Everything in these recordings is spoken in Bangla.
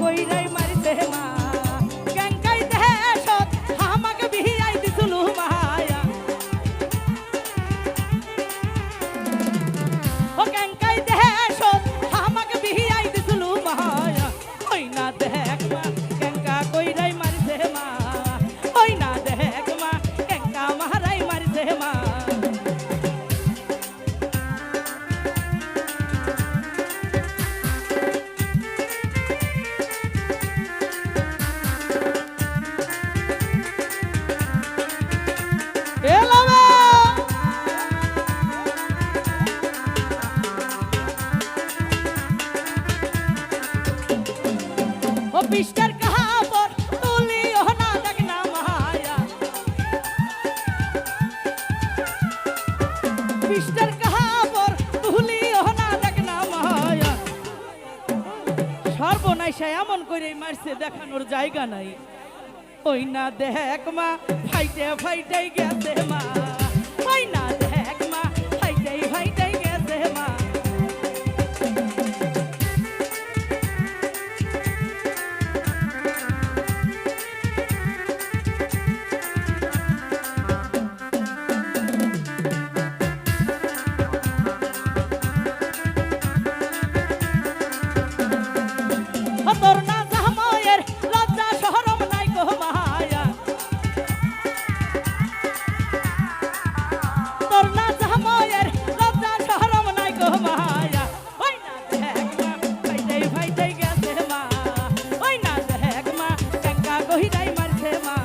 কইরাই মারিছে মা ক্যাঙ্কাই দেশত আমাকে বিয়াই দিছলু মায়া ও ক্যাঙ্কাই দেশত আমাকে বিয়াই দিছলু মায়া ওই না দেখ মা ক্যাঙ্কা কইরাই মারিছে মা ওই না দেখ মা ক্যাঙ্কা মারাই মারিছে মা বিষ্টার কাহাবর তুলিও না দেখ না মায়া বিষ্টার কাহাবর তুলিও না দেখ না মায়া সর্বনাশা এমন করে মারছে দেখানোর জায়গা নাই ওই না দেখ মা ফাইটে ফাইটাই গেছে মা ওই না দেখ মা ফাইটাই ফাইটাই গেছে মা তোর না জামাইয়ের লজ্জা শরম নাই গো মায়া তোর না জামাইয়ের লজ্জা শরম নাই গো মায়া ওই না দেখ মা ফাইটাই ফাইটাই গেছে মা ওই না দেখ মা ক্যাঙ্কা কইরাই মারছে মা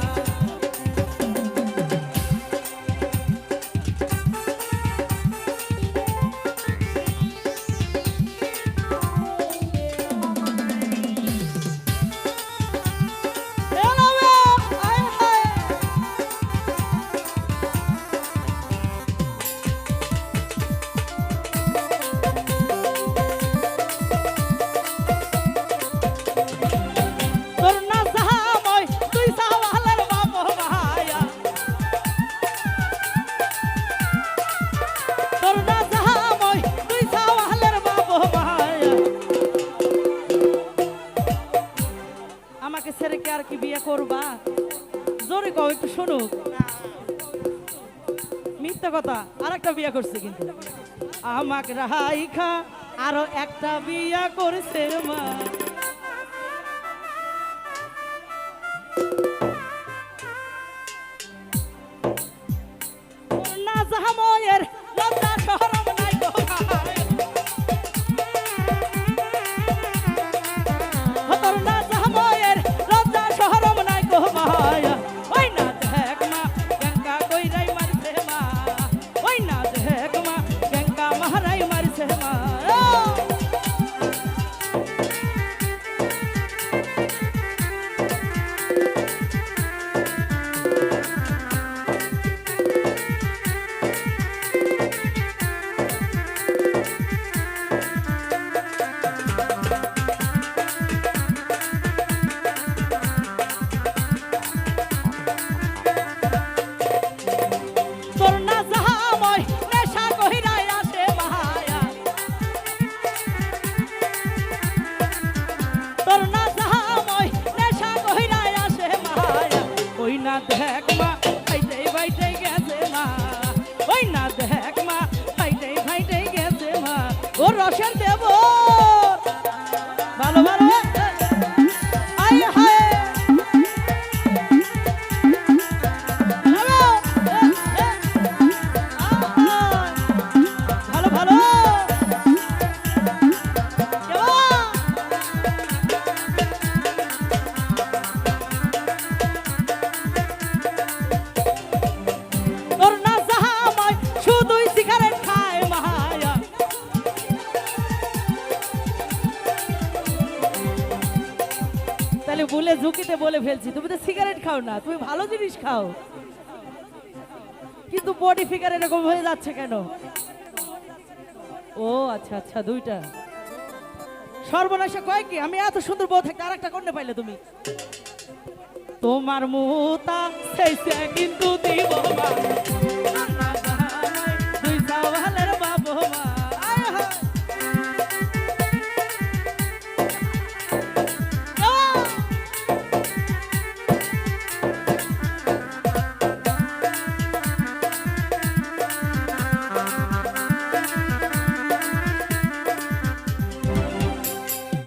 আমাকে ছেড়ে কে আর কি বিয়ে করবা জোরে কও একটু শুনুক মিথ্যা কথা আর একটা বিয়ে করছে কিন্তু আমাকে রাইখা আরো একটা বিয়ে করছে মা না জামাইয়ের লজ্জা শরম নাই গো তোর না জামাইয়ের লজ্জা শরম নাই গো মায়া ওই না দেখ মা ক্যাঙ্কা কইরাই মারছে মা ওই না দেখ মা ক্যাঙ্কা মারাই মারছে মা তোর না জামাই নেশা কইরাই আসে মায়া তোর না জামাই নেশা কইরাই আসে মায়া ওই না দেখ মা ফাইটাই ফাইটাই গেছে মা ওই না দেখ মা ফাইটাই ফাইটাই গেছে মা ও রসের দেব ভালো ভালো আয় হায় ভালো ভালো তোর না জামাই শুধুই সিগারেট খায় মায়া তাহলে বলে ঝুঁকিতে বলে ফেলছি তুমি তো সিগারেট খাও না তুমি ভালো জিনিস খাও কিন্তু বডি ফিগার এরকম হয়ে যাচ্ছে কেন ও আচ্ছা আচ্ছা দুইটা সর্বনাশা কয় কি আমি এত সুন্দর বউ থাকতে আরেকটা কন্যা পাইলে তুমি তোমার মুতা সেইছে কিন্তু দিব মা